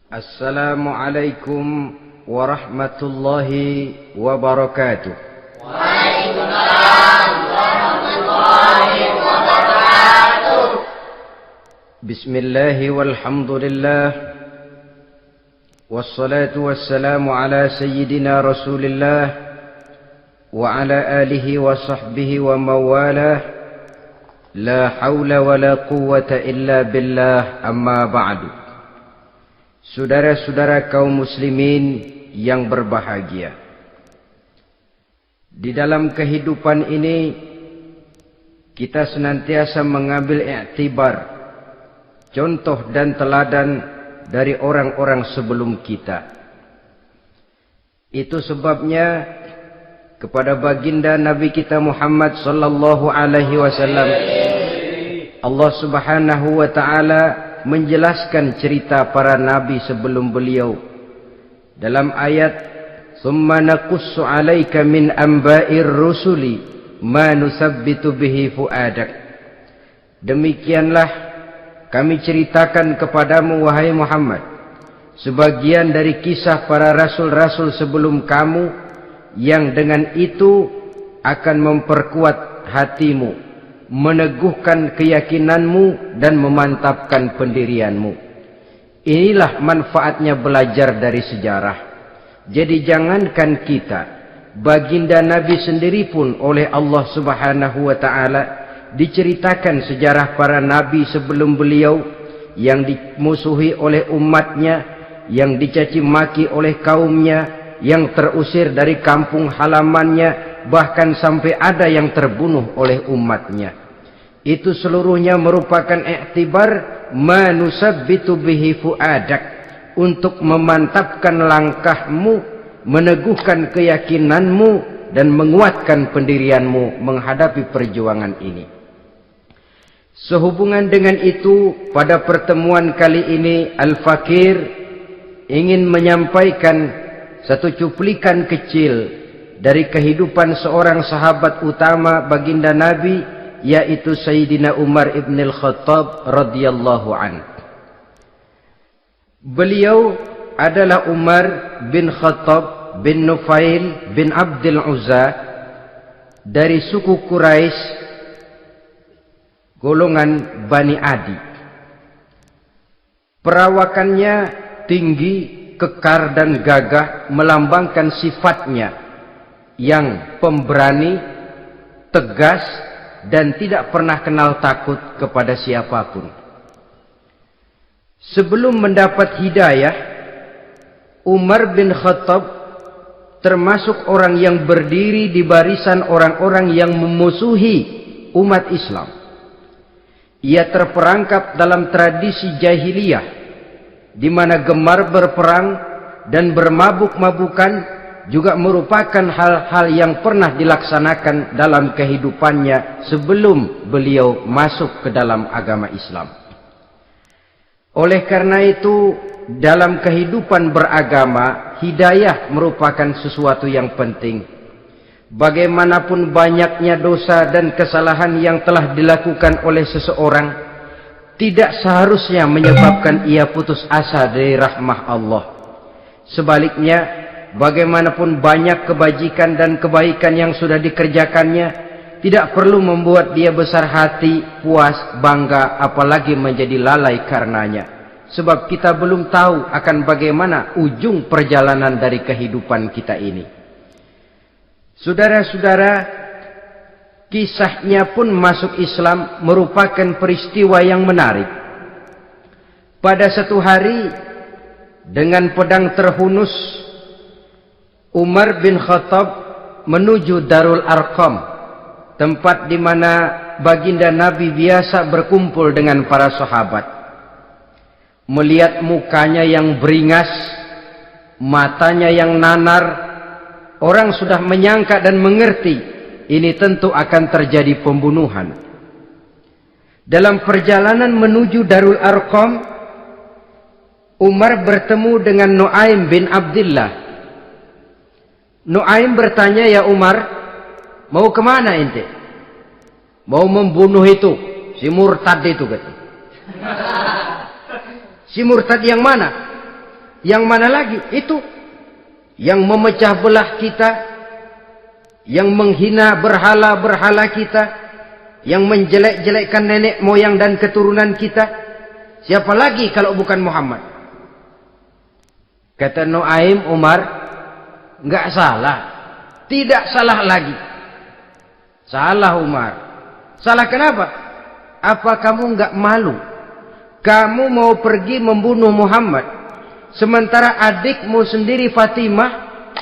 Assalamualaikum warahmatullahi wabarakatuh. Waalaikumsalam warahmatullahi wabarakatuh. Bismillahi walhamdulillah. Wassalatu wassalamu ala sayyidina Rasulillah wa ala alihi wa sahbihi wa mawalah. La hawla wa la quwwata illa billah, amma ba'du. Saudara-saudara kaum muslimin yang berbahagia, di dalam kehidupan ini kita senantiasa mengambil iktibar, contoh dan teladan dari orang-orang sebelum kita. Itu sebabnya kepada baginda Nabi kita Muhammad sallallahu alaihi wasallam Allah Subhanahu wa taala menjelaskan cerita para nabi sebelum beliau dalam ayat "Tsumma naqussu 'alaika min amba'ir rusuli ma nusabbitu bihi fu'adak." Demikianlah kami ceritakan kepadamu wahai Muhammad sebagian dari kisah para rasul-rasul sebelum kamu yang dengan itu akan memperkuat hatimu, meneguhkan keyakinanmu dan memantapkan pendirianmu. Inilah manfaatnya belajar dari sejarah. Jadi jangankan kita, baginda Nabi sendiri pun oleh Allah Subhanahu wa taala diceritakan sejarah para nabi sebelum beliau yang dimusuhi oleh umatnya, yang dicaci maki oleh kaumnya, yang terusir dari kampung halamannya, bahkan sampai ada yang terbunuh oleh umatnya. Itu seluruhnya merupakan iktibar manusabbitu bihi fuadak, untuk memantapkan langkahmu, meneguhkan keyakinanmu dan menguatkan pendirianmu menghadapi perjuangan ini. Sehubungan dengan itu, pada pertemuan kali ini Al-Fakir ingin menyampaikan satu cuplikan kecil dari kehidupan seorang sahabat utama baginda Nabi, yaitu Sayyidina Umar ibn al-Khattab radhiyallahu anhu. Beliau adalah Umar bin Khattab bin Nufail bin Abdul Uzza dari suku Quraisy golongan Bani Adi. Perawakannya tinggi, kekar dan gagah, melambangkan sifatnya yang pemberani, tegas, dan tidak pernah kenal takut kepada siapapun. Sebelum mendapat hidayah, Umar bin Khattab termasuk orang yang berdiri di barisan orang-orang yang memusuhi umat Islam. Ia terperangkap dalam tradisi jahiliyah, di mana gemar berperang dan bermabuk-mabukan juga merupakan hal-hal yang pernah dilaksanakan dalam kehidupannya sebelum beliau masuk ke dalam agama Islam. Oleh karena itu, dalam kehidupan beragama, hidayah merupakan sesuatu yang penting. Bagaimanapun banyaknya dosa dan kesalahan yang telah dilakukan oleh seseorang, tidak seharusnya menyebabkan ia putus asa dari rahmah Allah. Sebaliknya, bagaimanapun banyak kebajikan dan kebaikan yang sudah dikerjakannya, tidak perlu membuat dia besar hati, puas, bangga, apalagi menjadi lalai karenanya. Sebab kita belum tahu akan bagaimana ujung perjalanan dari kehidupan kita ini. Saudara-saudara, kisahnya pun masuk Islam merupakan peristiwa yang menarik. Pada satu hari, dengan pedang terhunus, Umar bin Khattab menuju Darul Arqam, tempat di mana baginda Nabi biasa berkumpul dengan para sahabat. Melihat mukanya yang beringas, matanya yang nanar, orang sudah menyangka dan mengerti ini tentu akan terjadi pembunuhan. Dalam perjalanan menuju Darul Arqam, Umar bertemu dengan Nuaim bin Abdullah. Nuaim bertanya, "Ya Umar, mau kemana ente?" "Mau membunuh itu, si murtad itu," kata. "Si murtad yang mana?" Yang mana lagi? Itu yang memecah belah kita, yang menghina berhala-berhala kita, yang menjelek-jelekkan nenek moyang dan keturunan kita. Siapa lagi kalau bukan Muhammad? Kata Nuaim Umar, enggak salah. Tidak salah lagi. Salah Umar. Salah kenapa? Apa kamu enggak malu? Kamu mau pergi membunuh Muhammad, sementara adikmu sendiri Fatimah,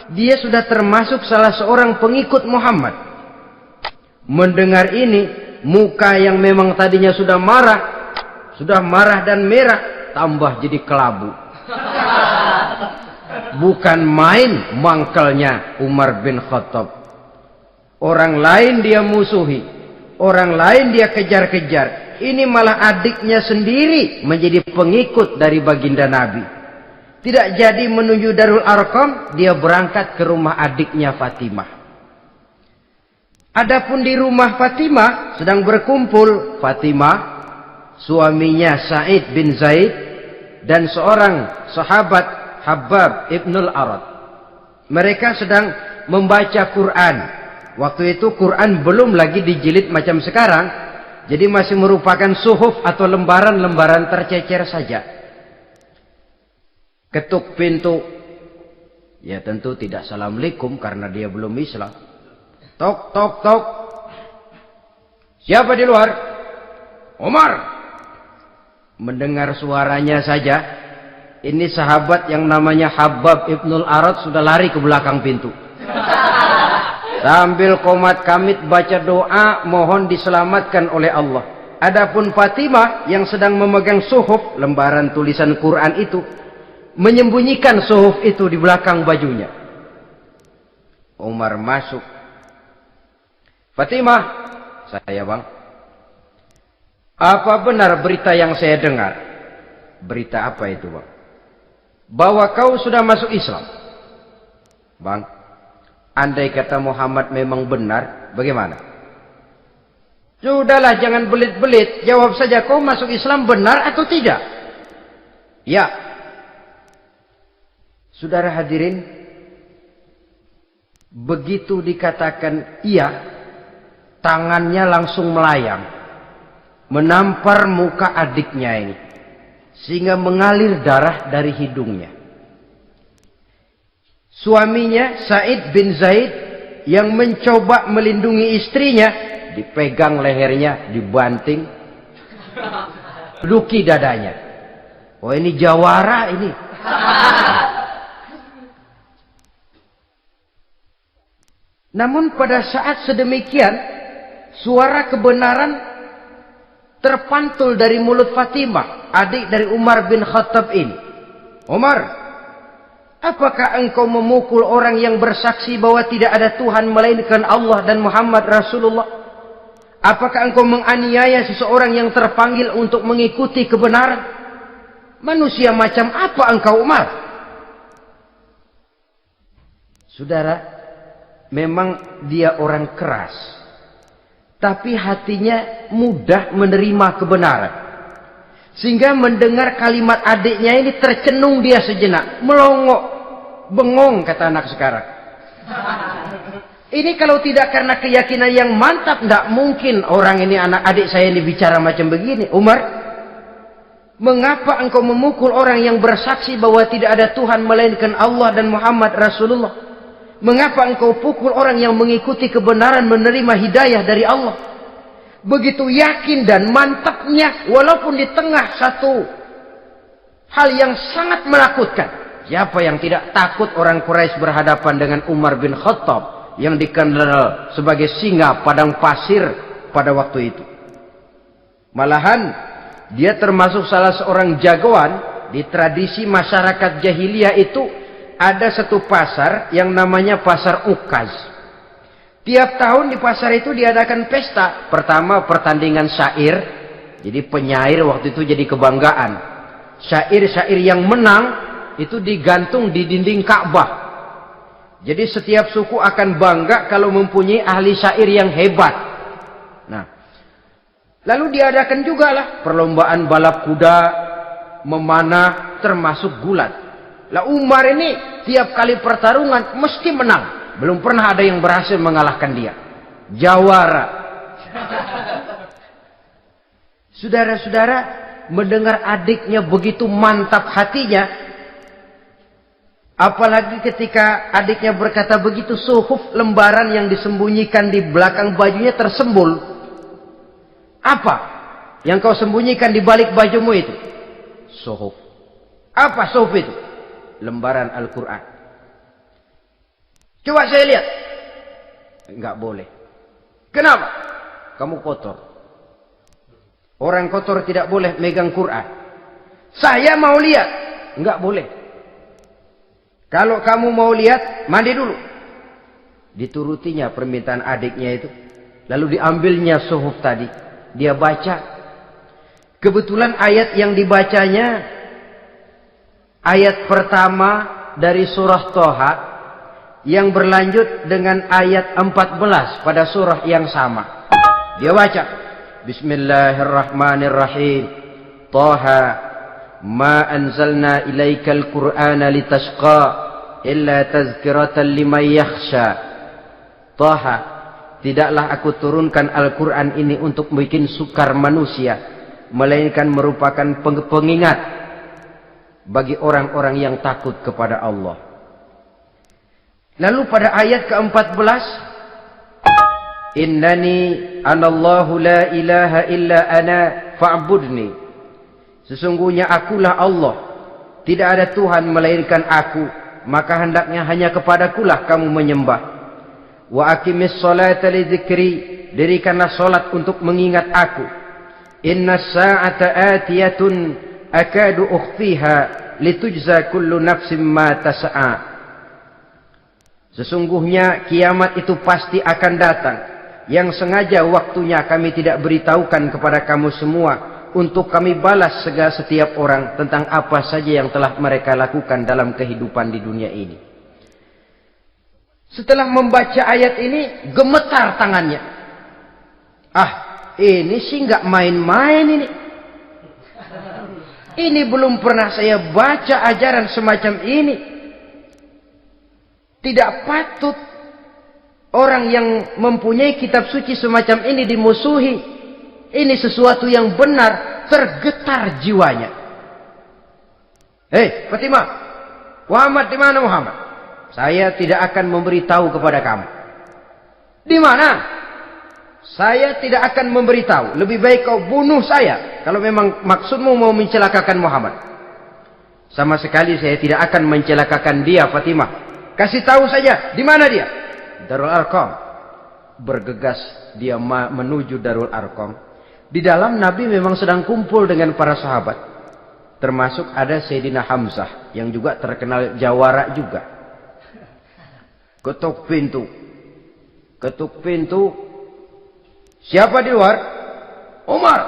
dia sudah termasuk salah seorang pengikut Muhammad. Mendengar ini, muka yang memang tadinya sudah marah dan merah, tambah jadi kelabu. Bukan main mangkelnya Umar bin Khattab. Orang lain dia musuhi, orang lain dia kejar-kejar. Ini malah adiknya sendiri menjadi pengikut dari baginda Nabi. Tidak jadi menuju Darul Arqam, dia berangkat ke rumah adiknya Fatimah. Adapun di rumah Fatimah sedang berkumpul Fatimah, suaminya Sa'id bin Zaid, dan seorang sahabat Habbab ibnul Arad. Mereka sedang membaca Quran. Waktu itu Quran belum lagi dijilid macam sekarang, jadi masih merupakan suhuf atau lembaran-lembaran tercecer saja. Ketuk pintu. Ya tentu tidak assalamualaikum karena dia belum Islam. Tok, tok, tok. Siapa di luar? Umar. Mendengar suaranya saja, ini sahabat yang namanya Habbab ibnul Arad sudah lari ke belakang pintu. Sambil komat kamit baca doa mohon diselamatkan oleh Allah. Adapun Fatimah yang sedang memegang suhuf, lembaran tulisan Quran itu, menyembunyikan suhuf itu di belakang bajunya. Umar masuk. Fatimah, saya bang. Apa benar berita yang saya dengar? Berita apa itu bang? Bahwa kau sudah masuk Islam. Bang, andai kata Muhammad memang benar, bagaimana? Sudahlah, jangan belit-belit. Jawab saja, kau masuk Islam benar atau tidak? Ya. Saudara hadirin, begitu dikatakan iya, tangannya langsung melayang, menampar muka adiknya ini, sehingga mengalir darah dari hidungnya. Suaminya Sa'id bin Zaid yang mencoba melindungi istrinya, dipegang lehernya, dibanting, luki dadanya. Oh ini jawara ini. Namun pada saat sedemikian, suara kebenaran terpantul dari mulut Fatimah, adik dari Umar bin Khattab ini. Umar, apakah engkau memukul orang yang bersaksi bahwa tidak ada Tuhan melainkan Allah dan Muhammad Rasulullah? Apakah engkau menganiaya seseorang yang terpanggil untuk mengikuti kebenaran? Manusia macam apa engkau, Umar? Saudara, memang dia orang keras, tapi hatinya mudah menerima kebenaran. Sehingga mendengar kalimat adiknya ini tercenung dia sejenak, melongo, bengong kata anak sekarang. Ini kalau tidak karena keyakinan yang mantap, tidak mungkin orang ini, anak adik saya ini bicara macam begini. Umar, mengapa engkau memukul orang yang bersaksi bahwa tidak ada Tuhan melainkan Allah dan Muhammad Rasulullah? Mengapa engkau pukul orang yang mengikuti kebenaran, menerima hidayah dari Allah? Begitu yakin dan mantapnya, walaupun di tengah satu hal yang sangat menakutkan. Siapa yang tidak takut orang Quraisy berhadapan dengan Umar bin Khattab yang dikenal sebagai singa padang pasir pada waktu itu? Malahan dia termasuk salah seorang jagoan di tradisi masyarakat jahiliyah itu. Ada satu pasar yang namanya pasar Ukaz. Tiap tahun di pasar itu diadakan pesta. Pertama pertandingan syair. Jadi penyair waktu itu jadi kebanggaan. Syair-syair yang menang itu digantung di dinding Ka'bah. Jadi setiap suku akan bangga kalau mempunyai ahli syair yang hebat. Nah, lalu diadakan juga lah perlombaan balap kuda, memanah, termasuk gulat. Lah Umar ini tiap kali pertarungan mesti menang. Belum pernah ada yang berhasil mengalahkan dia. Jawara. Saudara-saudara, mendengar adiknya begitu mantap hatinya, apalagi ketika adiknya berkata begitu, suhuf, lembaran yang disembunyikan di belakang bajunya tersembul. Apa yang kau sembunyikan di balik bajumu itu? Suhuf. Apa suhuf itu? Lembaran Al-Quran. Coba saya lihat. Enggak boleh. Kenapa? Kamu kotor. Orang kotor tidak boleh megang Quran. Saya mau lihat. Enggak boleh. Kalau kamu mau lihat, mandi dulu. Diturutinya permintaan adiknya itu. Lalu diambilnya suhuf tadi. Dia baca. Kebetulan ayat yang dibacanya, ayat pertama dari surah Toha, yang berlanjut dengan ayat 14 pada surah yang sama. Dia baca, Bismillahirrahmanirrahim. Toha, ma anzalna ilaikal Qur'ana litashqa illa tazkiratan liman yakhsha. Toha, tidaklah aku turunkan Al-Quran ini untuk bikin sukar manusia, melainkan merupakan pengingat bagi orang-orang yang takut kepada Allah. Lalu pada ayat ke-14, Innani anallahu la ilaha illa ana fa'budni. Sesungguhnya akulah Allah, tidak ada Tuhan melainkan aku, maka hendaknya hanya kepadakulah kamu menyembah. Wa aqimis salata li dzikri, dirikanlah salat untuk mengingat aku. Inna sa'ata atiyatun akadu ukhfiha litujza kullu nafsin ma tas'a. Sesungguhnya kiamat itu pasti akan datang, yang sengaja waktunya kami tidak beritahukan kepada kamu semua, untuk kami balas segala setiap orang tentang apa saja yang telah mereka lakukan dalam kehidupan di dunia ini. Setelah membaca ayat ini, gemetar tangannya. Ah, ini sih nggak main-main ini. Ini belum pernah saya baca ajaran semacam ini. Tidak patut orang yang mempunyai kitab suci semacam ini dimusuhi. Ini sesuatu yang benar, tergetar jiwanya. Hei, Fatimah, Muhammad di mana Muhammad? Saya tidak akan memberitahu kepada kamu. Di mana? Saya tidak akan memberitahu. Lebih baik kau bunuh saya kalau memang maksudmu mau mencelakakan Muhammad. Sama sekali saya tidak akan mencelakakan dia, Fatimah. Kasih tahu saja, di mana dia? Darul Arqam. Bergegas dia menuju Darul Arqam. Di dalam Nabi memang sedang kumpul dengan para sahabat. Termasuk ada Sayyidina Hamzah yang juga terkenal jawara juga. Ketuk pintu. Ketuk pintu. Siapa di luar? Umar.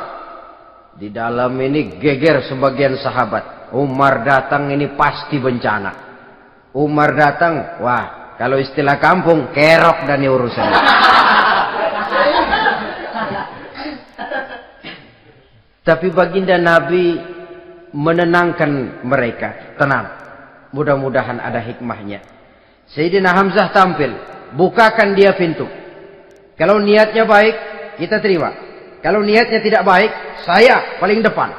Di dalam ini geger sebagian sahabat. Umar datang ini pasti bencana. Umar datang, wah, kalau istilah kampung, kerok dan urusan. Tapi baginda Nabi menenangkan mereka. Tenang, mudah-mudahan ada hikmahnya. Sayyidina Hamzah tampil, bukakan dia pintu. Kalau niatnya baik, kita terima. Kalau niatnya tidak baik, saya paling depan.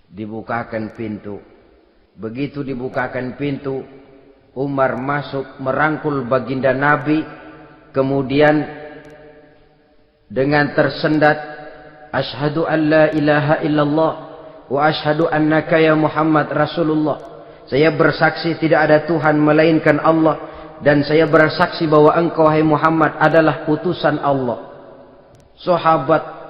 Dibukakan pintu. Begitu dibukakan pintu, Umar masuk merangkul baginda Nabi. Kemudian dengan tersendat, Ashhadu an la ilaha illallah wa ashhadu annaka ya Muhammad Rasulullah. Saya bersaksi tidak ada Tuhan melainkan Allah, dan saya bersaksi bahwa engkau hai Muhammad adalah utusan Allah. Sahabat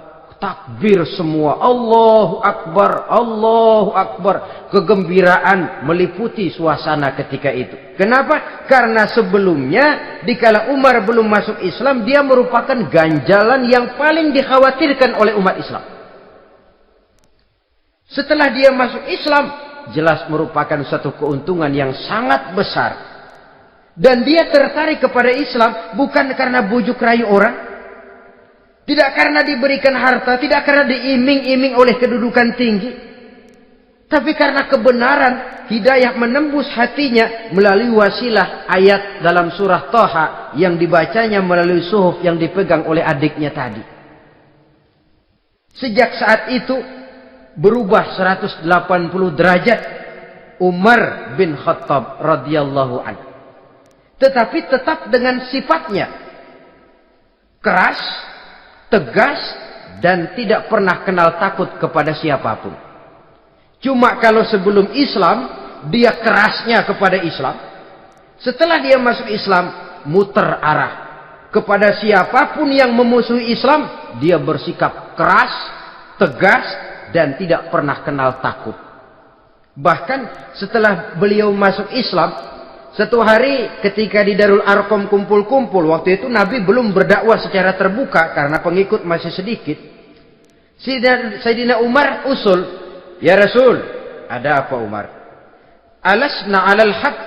takbir semua, Allahu Akbar, Allahu Akbar. Kegembiraan meliputi suasana ketika itu. Kenapa? Karena sebelumnya, dikala Umar belum masuk Islam, dia merupakan ganjalan yang paling dikhawatirkan oleh umat Islam. Setelah dia masuk Islam, jelas merupakan satu keuntungan yang sangat besar. Dan dia tertarik kepada Islam bukan karena bujuk rayu orang, tidak karena diberikan harta, tidak karena diiming-iming oleh kedudukan tinggi, Tapi karena kebenaran, hidayah menembus hatinya melalui wasilah ayat dalam surah Thaha yang dibacanya melalui suhuf yang dipegang oleh adiknya tadi. Sejak saat itu berubah 180 derajat Umar bin Khattab radhiyallahu anhu. Tetapi tetap dengan sifatnya keras, tegas, dan tidak pernah kenal takut kepada siapapun. Cuma kalau sebelum Islam, dia kerasnya kepada Islam. Setelah dia masuk Islam, muter arah. Kepada siapapun yang memusuhi Islam, dia bersikap keras, tegas, dan tidak pernah kenal takut. Bahkan setelah beliau masuk Islam, satu hari ketika di Darul Arqam kumpul-kumpul, waktu itu Nabi belum berdakwah secara terbuka karena pengikut masih sedikit. Sayyidina Umar usul, "Ya Rasul, ada apa Umar? Alasna 'alal haq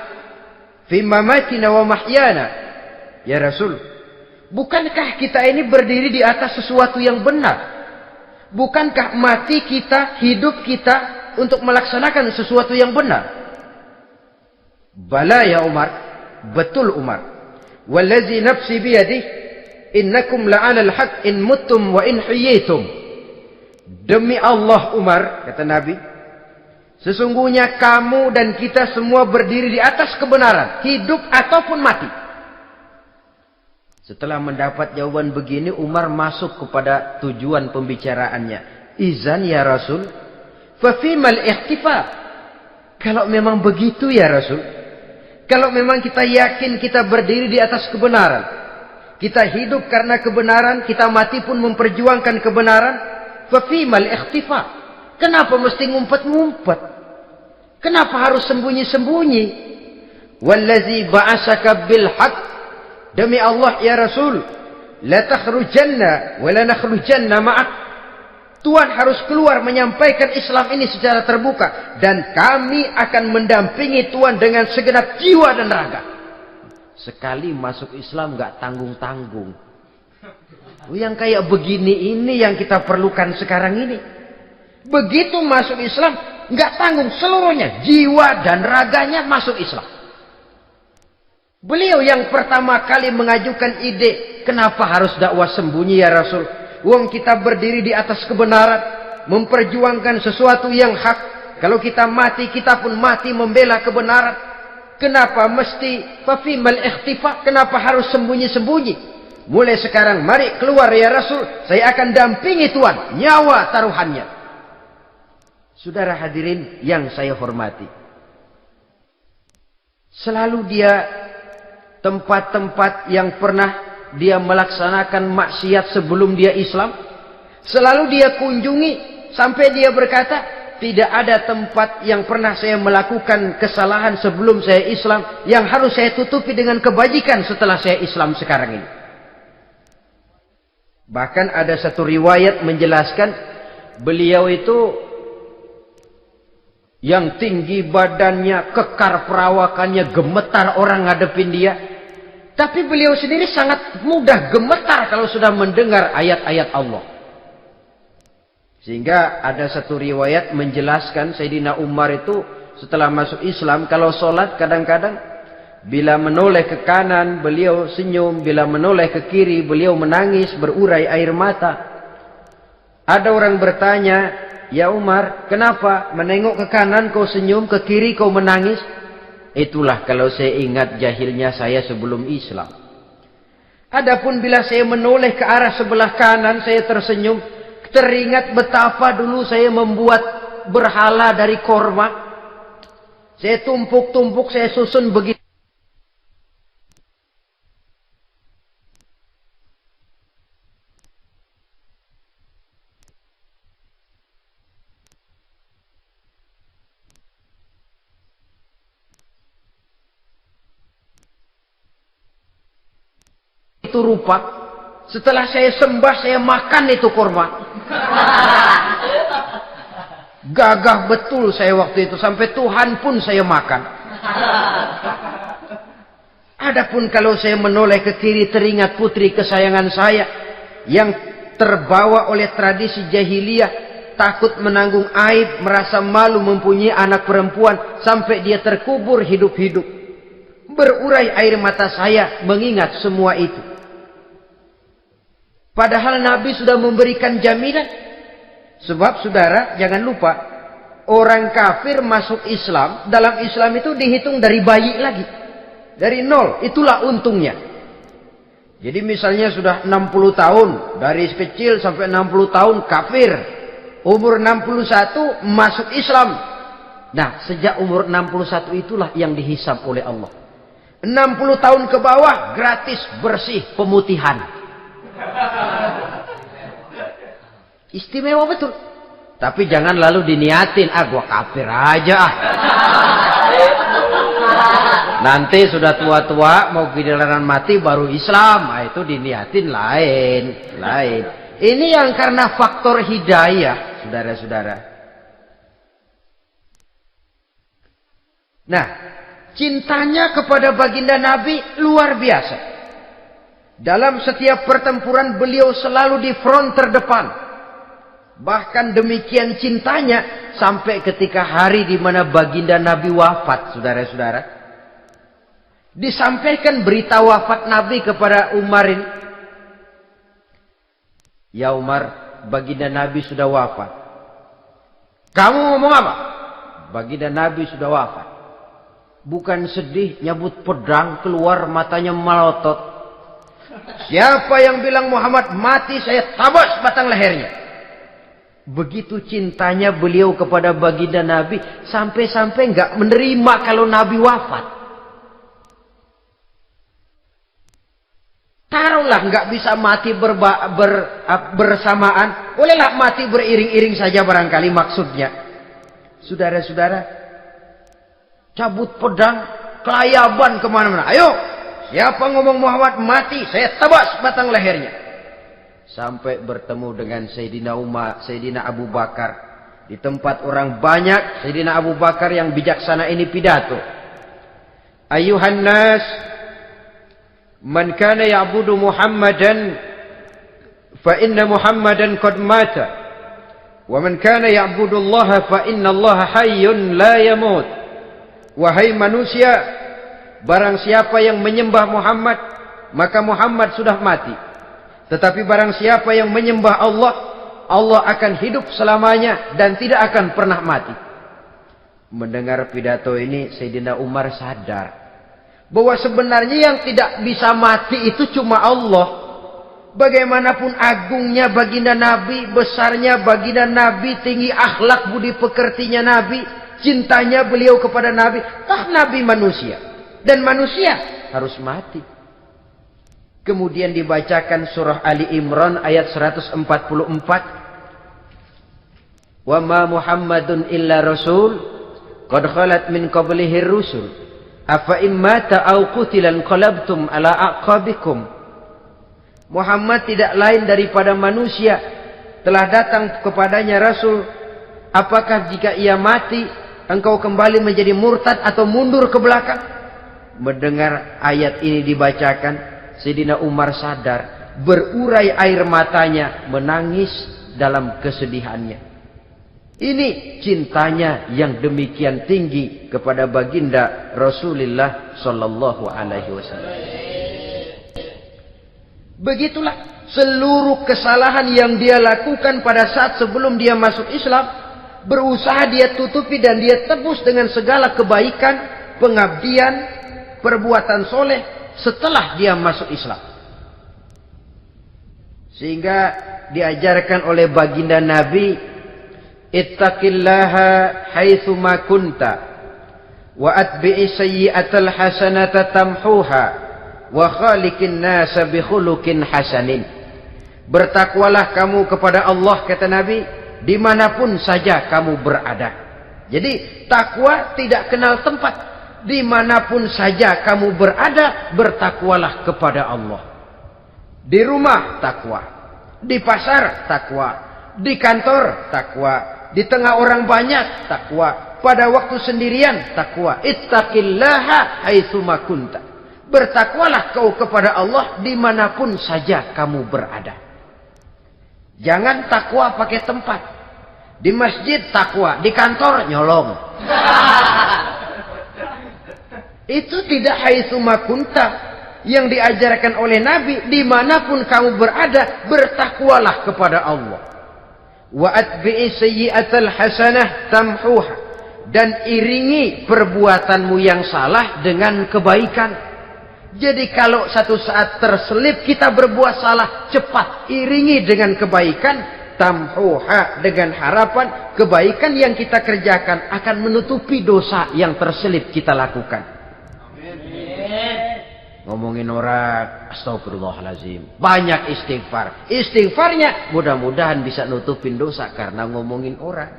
fi mamatina wa mahyana?" Ya Rasul, bukankah kita ini berdiri di atas sesuatu yang benar? Bukankah mati kita, hidup kita untuk melaksanakan sesuatu yang benar? Bala ya Umar, betul Umar. Wallazi nafsi biyadih, innakum la'alal haq in muttum wa in hiyitum. Demi Allah Umar, kata Nabi, sesungguhnya kamu dan kita semua berdiri di atas kebenaran, hidup ataupun mati. Setelah mendapat jawaban begini, Umar masuk kepada tujuan pembicaraannya. Izan ya Rasul, fafimal ikhtifa. Kalau memang begitu ya Rasul, kalau memang kita yakin kita berdiri di atas kebenaran, kita hidup karena kebenaran, kita mati pun memperjuangkan kebenaran, fafimal ikhtifa. Kenapa mesti ngumpet-ngumpet? Kenapa harus sembunyi-sembunyi? Wallazi ba'asaka bil haqq, demi Allah ya Rasul, la takhrujanna wa la nakhrujanna ma'ak. Tuhan harus keluar menyampaikan Islam ini secara terbuka, dan kami akan mendampingi Tuhan dengan segenap jiwa dan raga. Sekali masuk Islam gak tanggung-tanggung. Yang kayak begini ini yang kita perlukan sekarang ini. Begitu masuk Islam gak tanggung seluruhnya, jiwa dan raganya masuk Islam. Beliau yang pertama kali mengajukan ide, kenapa harus dakwah sembunyi ya Rasul? Wong kita berdiri di atas kebenaran, memperjuangkan sesuatu yang hak. Kalau kita mati, kita pun mati membela kebenaran. Kenapa mesti fafimal ikhtifa? Kenapa harus sembunyi-sembunyi? Mulai sekarang mari keluar ya Rasul, saya akan dampingi Tuhan, nyawa taruhannya. Saudara hadirin yang saya hormati, selalu dia tempat-tempat yang pernah dia melaksanakan maksiat sebelum dia Islam, selalu dia kunjungi sampai dia berkata, tidak ada tempat yang pernah saya melakukan kesalahan sebelum saya Islam yang harus saya tutupi dengan kebajikan setelah saya Islam sekarang ini. Bahkan ada satu riwayat menjelaskan beliau itu yang tinggi badannya, kekar perawakannya, gemetar orang ngadepin dia. Tapi beliau sendiri sangat mudah gemetar kalau sudah mendengar ayat-ayat Allah. Sehingga ada satu riwayat menjelaskan Sayyidina Umar itu setelah masuk Islam, kalau sholat kadang-kadang bila menoleh ke kanan beliau senyum, bila menoleh ke kiri beliau menangis berurai air mata. Ada orang bertanya, ya Umar, kenapa menengok ke kanan kau senyum, ke kiri kau menangis? Itulah kalau saya ingat jahilnya saya sebelum Islam. Adapun bila saya menoleh ke arah sebelah kanan saya tersenyum, teringat betapa dulu saya membuat berhala dari korma. Saya tumpuk-tumpuk, saya susun begitu. Itu rupa. Setelah saya sembah, saya makan itu korma. Gagah betul saya waktu itu, sampai Tuhan pun saya makan. Adapun kalau saya menoleh ke kiri, teringat putri kesayangan saya yang terbawa oleh tradisi jahiliyah, takut menanggung aib, merasa malu mempunyai anak perempuan sampai dia terkubur hidup-hidup. Berurai air mata saya mengingat semua itu. Padahal Nabi sudah memberikan jaminan. Sebab saudara, jangan lupa, orang kafir masuk Islam, dalam Islam itu dihitung dari bayi lagi. Dari nol, itulah untungnya. Jadi misalnya sudah 60 tahun, dari kecil sampai 60 tahun kafir. Umur 61 masuk Islam. Nah, sejak umur 61 itulah yang dihisab oleh Allah. 60 tahun ke bawah gratis bersih pemutihan. Istimewa betul. Tapi jangan lalu diniatin, gua kafir aja. Nanti sudah tua-tua mau giliran mati baru Islam. Itu diniatin lain. Ini yang karena faktor hidayah, saudara-saudara. Nah, cintanya kepada baginda Nabi luar biasa. Dalam setiap pertempuran beliau selalu di front terdepan. Bahkan demikian cintanya sampai ketika hari di mana baginda Nabi wafat, saudara-saudara. Disampaikan berita wafat Nabi kepada Umar ini. Ya Umar, baginda Nabi sudah wafat. Kamu ngomong apa? Baginda Nabi sudah wafat. Bukan sedih, nyabut pedang, keluar matanya melotot. Siapa yang bilang Muhammad mati, saya tabas batang lehernya. Begitu cintanya beliau kepada baginda Nabi, sampai-sampai nggak menerima kalau Nabi wafat. Taruhlah nggak bisa mati bersamaan, bolehlah mati beriring-iring saja barangkali maksudnya. Saudara-saudara, cabut pedang, kelayaban kemana-mana. Ayo, siapa ngomong Muhammad mati, saya tebas batang lehernya. Sampai bertemu dengan Sayyidina Umar, Sayyidina Abu Bakar. Di tempat orang banyak, Sayyidina Abu Bakar yang bijaksana ini pidato. Ayuhan nas, man kana ya'budu Muhammadan, fa inna Muhammadan qad mata. Wa man kana ya'budu Allah, fa inna Allah hayyun la yamut. Wahai manusia, barang siapa yang menyembah Muhammad, maka Muhammad sudah mati. Tetapi barang siapa yang menyembah Allah, Allah akan hidup selamanya dan tidak akan pernah mati. Mendengar pidato ini, Sayyidina Umar sadar bahwa sebenarnya yang tidak bisa mati itu cuma Allah. Bagaimanapun agungnya baginda Nabi, besarnya baginda Nabi, tinggi akhlak budi pekertinya Nabi, cintanya beliau kepada Nabi, toh Nabi manusia. Dan manusia harus mati. Kemudian dibacakan surah Ali Imran ayat 144. Wa ma Muhammadun illa rasul qad khalat min qablihi rusul afa immata aw qutilan qalabtum ala aqabikum. Muhammad tidak lain daripada manusia, telah datang kepadanya rasul. Apakah jika ia mati engkau kembali menjadi murtad atau mundur ke belakang? Mendengar ayat ini dibacakan, Sayyidina Umar sadar, berurai air matanya, menangis dalam kesedihannya. Ini cintanya yang demikian tinggi kepada baginda Rasulullah sallallahu alaihi wasallam. Begitulah seluruh kesalahan yang dia lakukan pada saat sebelum dia masuk Islam, berusaha dia tutupi dan dia tebus dengan segala kebaikan, pengabdian, perbuatan soleh setelah dia masuk Islam. Sehingga diajarkan oleh baginda Nabi, ittaqillaha haitsu ma kunta wa atbi'i sayyi'atal hasanata tamhuha wa khaliqin nasa bi khuluqin hasanin. Bertakwalah kamu kepada Allah, kata Nabi, dimanapun saja kamu berada. Jadi takwa tidak kenal tempat. Dimanapun saja kamu berada, bertakwalah kepada Allah. Di rumah takwa, di pasar takwa, di kantor takwa, di tengah orang banyak takwa, pada waktu sendirian takwa. Ittaqillaha haitsu ma kunta. Bertakwalah kau kepada Allah dimanapun saja kamu berada. Jangan takwa pakai tempat. Di masjid takwa, di kantor nyolong. Itu tidak haitsu makunta. Yang diajarkan oleh Nabi, dimanapun kamu berada, bertakwalah kepada Allah. Wa atbi'i sayyi'atal hasanah tamhuha. Dan iringi perbuatanmu yang salah dengan kebaikan. Jadi kalau satu saat terselip kita berbuat salah, cepat iringi dengan kebaikan. Tamhuha, dengan harapan kebaikan yang kita kerjakan akan menutupi dosa yang terselip kita lakukan. Ngomongin orang, astagfirullahaladzim. Banyak istighfar. Istighfarnya mudah-mudahan bisa nutupin dosa karena ngomongin orang.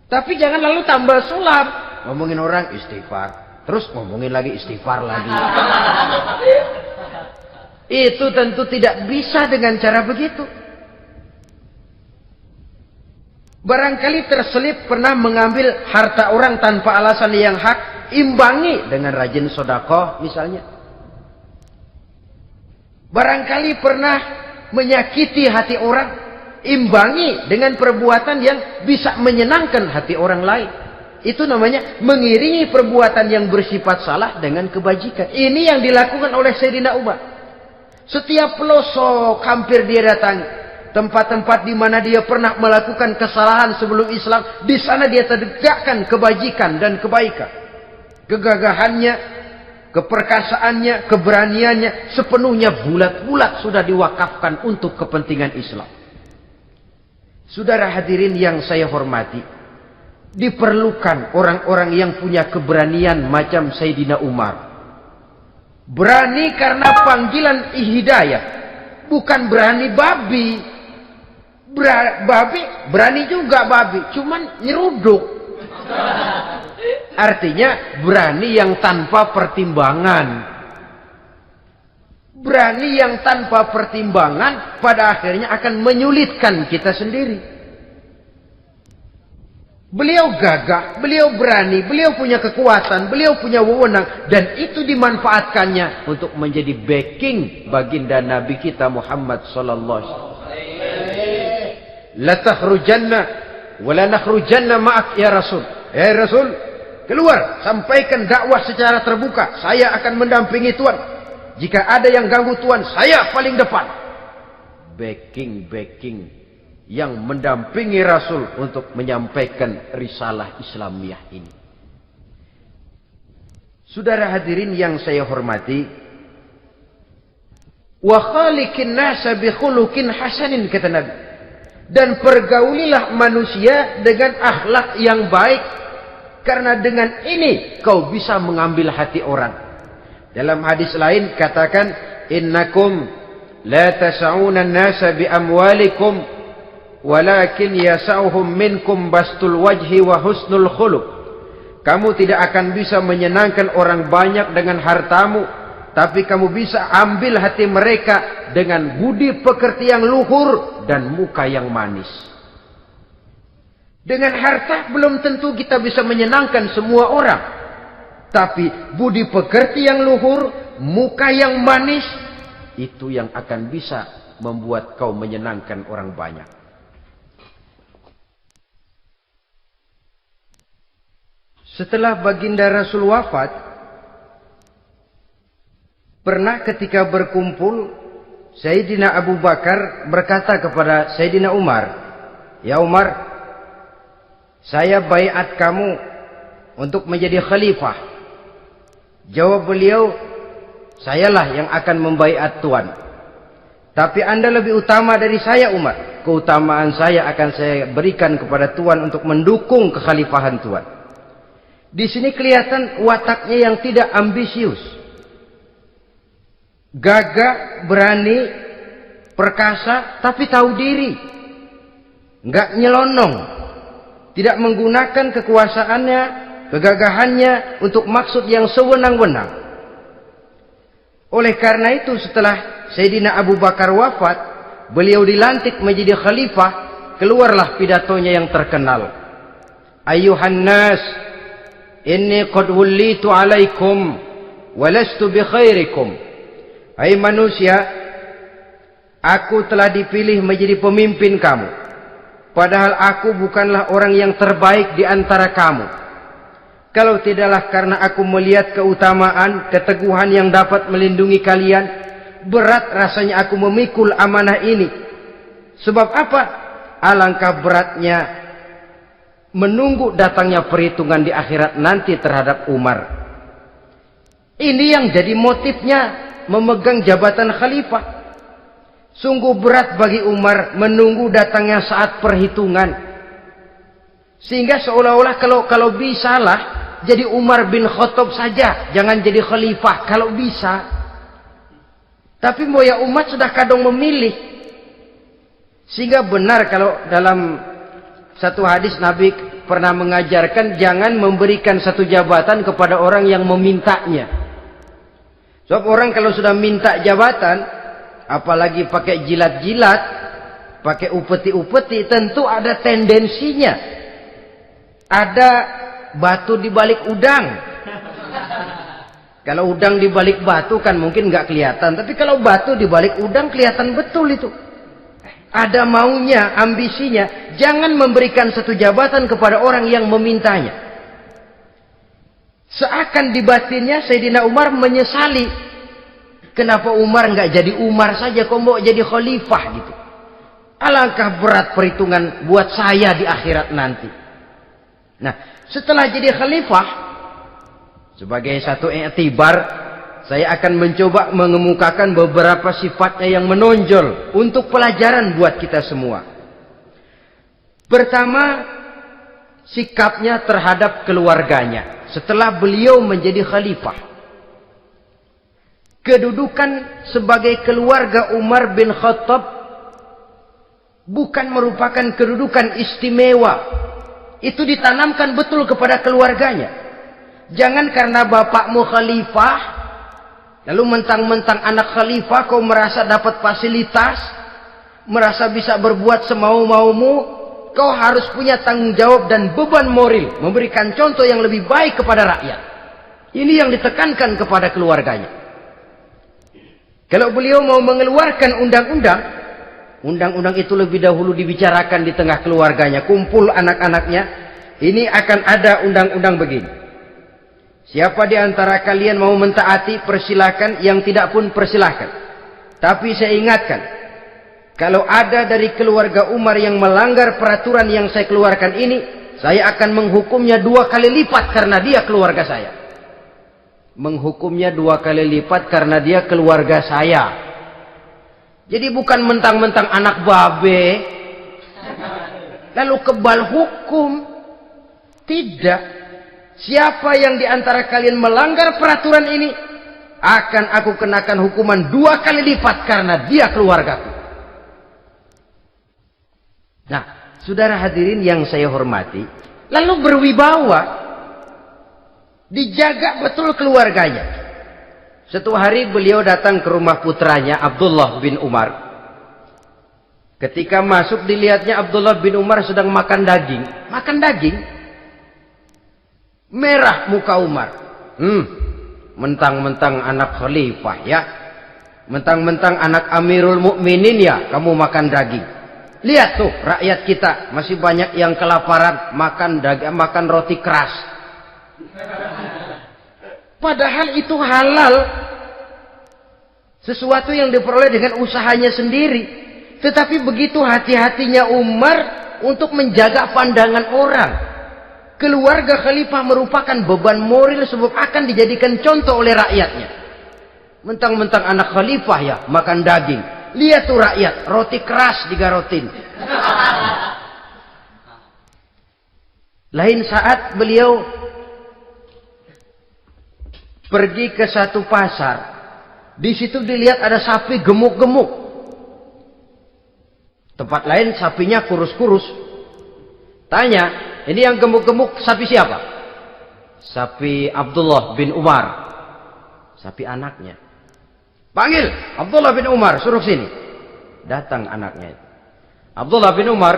Tapi jangan lalu tambah sulap. Ngomongin orang istighfar. Terus ngomongin lagi istighfar lagi. Itu tentu tidak bisa dengan cara begitu. Barangkali terselip pernah mengambil harta orang tanpa alasan yang hak. Imbangi dengan rajin sedekah misalnya. Barangkali pernah menyakiti hati orang, imbangi dengan perbuatan yang bisa menyenangkan hati orang lain. Itu namanya mengiringi perbuatan yang bersifat salah dengan kebajikan. Ini yang dilakukan oleh Sayyidina Umar. Setiap pelosok hampir dia datangi. Tempat-tempat di mana dia pernah melakukan kesalahan sebelum Islam, di sana dia tegakkan kebajikan dan kebaikan. Kegagahannya, keperkasaannya, keberaniannya sepenuhnya bulat-bulat sudah diwakafkan untuk kepentingan Islam. Saudara hadirin yang saya hormati, diperlukan orang-orang yang punya keberanian macam Sayyidina Umar. Berani karena panggilan hidayah, bukan berani babi. Babi berani juga babi, cuman nyeruduk. Artinya berani yang tanpa pertimbangan. Berani yang tanpa pertimbangan pada akhirnya akan menyulitkan kita sendiri. Beliau gagah, beliau berani, beliau punya kekuatan, beliau punya wewenang. Dan itu dimanfaatkannya untuk menjadi backing baginda Nabi kita Muhammad sallallahu alaihi wasallam. La takhrujanna wa la nakhrujanna ma'ak ya Rasul. Ya Rasul, keluar, sampaikan dakwah secara terbuka. Saya akan mendampingi Tuhan. Jika ada yang ganggu Tuhan, saya paling depan. Backing yang mendampingi Rasul untuk menyampaikan risalah Islamiyah ini. Saudara hadirin yang saya hormati, wa khaliqin nasa bi khuluqin hasanin, kata Nabi. Dan pergaulilah manusia dengan akhlak yang baik. Karena dengan ini kau bisa mengambil hati orang. Dalam hadis lain katakan, innakum la tas'una an-nasa bi amwalikum walakin yas'uhum minkum bastul wajhi wa husnul khuluq. Kamu tidak akan bisa menyenangkan orang banyak dengan hartamu, tapi kamu bisa ambil hati mereka dengan budi pekerti yang luhur dan muka yang manis. Dengan harta belum tentu kita bisa menyenangkan semua orang. Tapi budi pekerti yang luhur, muka yang manis, itu yang akan bisa membuat kau menyenangkan orang banyak. Setelah baginda Rasul wafat, pernah ketika berkumpul, Sayyidina Abu Bakar berkata kepada Sayyidina Umar, "Ya Umar, saya baiat kamu untuk menjadi khalifah." Jawab beliau, "Sayalah yang akan membaiat Tuan. Tapi Anda lebih utama dari saya Umar. Keutamaan saya akan saya berikan kepada Tuan untuk mendukung kekhalifahan Tuan." Di sini kelihatan wataknya yang tidak ambisius. Gagah, berani, perkasa, tapi tahu diri. Enggak nyelonong. Tidak menggunakan kekuasaannya, kegagahannya untuk maksud yang sewenang-wenang. Oleh karena itu setelah Sayyidina Abu Bakar wafat, beliau dilantik menjadi khalifah, keluarlah pidatonya yang terkenal. Ayuhan nas, inni qad wullitu alaikum walastu bi khairikum. Hai manusia, aku telah dipilih menjadi pemimpin kamu. padahal aku bukanlah orang yang terbaik di antara kamu. Kalau tidaklah karena aku melihat keutamaan, keteguhan yang dapat melindungi kalian, berat rasanya aku memikul amanah ini. Sebab apa? Alangkah beratnya menunggu datangnya perhitungan di akhirat nanti terhadap Umar. Ini yang jadi motifnya memegang jabatan khalifah. Sungguh berat bagi Umar menunggu datangnya saat perhitungan. Sehingga seolah-olah kalau bisalah jadi Umar bin Khattab saja, jangan jadi khalifah kalau bisa. Tapi moya umat sudah kadang memilih. Sehingga benar kalau dalam satu hadis Nabi pernah mengajarkan jangan memberikan satu jabatan kepada orang yang memintanya. Sebab orang kalau sudah minta jabatan, apalagi pakai jilat-jilat, pakai upeti-upeti, tentu ada tendensinya. Ada batu di balik udang. Kalau udang di balik batu kan mungkin nggak kelihatan, tapi kalau batu di balik udang kelihatan betul itu. Ada maunya, ambisinya. Jangan memberikan satu jabatan kepada orang yang memintanya. Seakan di batinnya Sayyidina Umar menyesali. Kenapa Umar nggak jadi Umar saja, kok mau jadi khalifah gitu. Alangkah berat perhitungan buat saya di akhirat nanti. Nah, setelah jadi khalifah, sebagai satu i'tibar, saya akan mencoba mengemukakan beberapa sifatnya yang menonjol untuk pelajaran buat kita semua. Pertama, sikapnya terhadap keluarganya setelah beliau menjadi khalifah. Kedudukan sebagai keluarga Umar bin Khattab bukan merupakan kedudukan istimewa. Itu ditanamkan betul kepada keluarganya. Jangan karena bapakmu khalifah, lalu mentang-mentang anak khalifah kau merasa dapat fasilitas, merasa bisa berbuat semau-maumu, kau harus punya tanggung jawab dan beban moral, memberikan contoh yang lebih baik kepada rakyat. Ini yang ditekankan kepada keluarganya. Kalau beliau mau mengeluarkan undang-undang, undang-undang itu lebih dahulu dibicarakan di tengah keluarganya, kumpul anak-anaknya. Ini akan ada undang-undang begini. Siapa di antara kalian mau mentaati, persilakan. Yang tidak pun persilakan. Tapi saya ingatkan, kalau ada dari keluarga Umar yang melanggar peraturan yang saya keluarkan ini, saya akan menghukumnya 2 kali lipat karena dia keluarga saya. Menghukumnya 2 kali lipat karena dia keluarga saya. Jadi bukan mentang-mentang anak babe lalu kebal hukum. Tidak. Siapa yang di antara kalian melanggar peraturan ini, akan aku kenakan hukuman 2 kali lipat karena dia keluargaku. Nah, saudara hadirin yang saya hormati, lalu berwibawa, dijaga betul keluarganya. Suatu hari beliau datang ke rumah putranya Abdullah bin Umar. Ketika masuk dilihatnya Abdullah bin Umar sedang makan daging. Makan daging. Merah muka Umar. Mentang-mentang anak khalifah ya. Mentang-mentang anak Amirul Mukminin ya, kamu makan daging. Lihat tuh rakyat kita masih banyak yang kelaparan, makan daging, makan roti keras. Padahal itu halal. Sesuatu yang diperoleh dengan usahanya sendiri. Tetapi begitu hati-hatinya Umar untuk menjaga pandangan orang. Keluarga khalifah merupakan beban moral sebab akan dijadikan contoh oleh rakyatnya. Mentang-mentang anak khalifah ya, makan daging. Lihat tuh rakyat, roti keras digarotin. Lain saat beliau pergi ke satu pasar. Di situ dilihat ada sapi gemuk-gemuk. Tempat lain sapinya kurus-kurus. Tanya, ini yang gemuk-gemuk sapi siapa? Sapi Abdullah bin Umar. Sapi anaknya. Panggil Abdullah bin Umar, suruh sini. Datang anaknya. Abdullah bin Umar,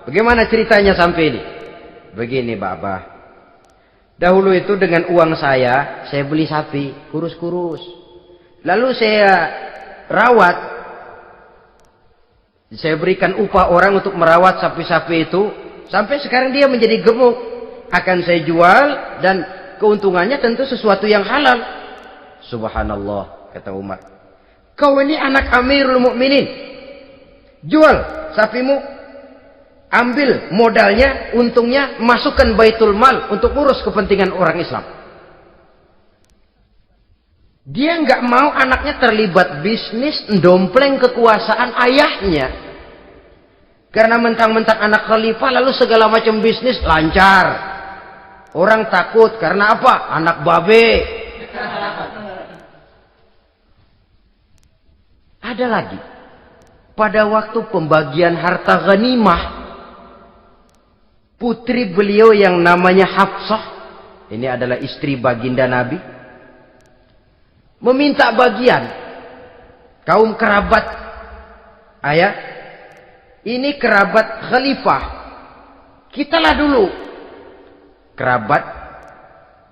bagaimana ceritanya sampai ini? Begini, Bapak. Dahulu itu dengan uang saya beli sapi kurus-kurus. Lalu saya rawat. Saya berikan upah orang untuk merawat sapi-sapi itu. Sampai sekarang dia menjadi gemuk. Akan saya jual dan keuntungannya tentu sesuatu yang halal. Subhanallah, kata Umar. Kau ini anak Amirul Mukminin. Jual sapimu. Ambil modalnya, untungnya, masukkan Baitul Mal untuk urus kepentingan orang Islam. Dia nggak mau anaknya terlibat bisnis, ndompleng kekuasaan ayahnya. Karena mentang-mentang anak khalifah lalu segala macam bisnis lancar. Orang takut karena apa? Anak babe. Ada lagi. Pada waktu pembagian harta ghanimah, putri beliau yang namanya Hafsah, ini adalah istri baginda Nabi, meminta bagian. Kaum kerabat ayah, ini kerabat khalifah, kitalah dulu kerabat.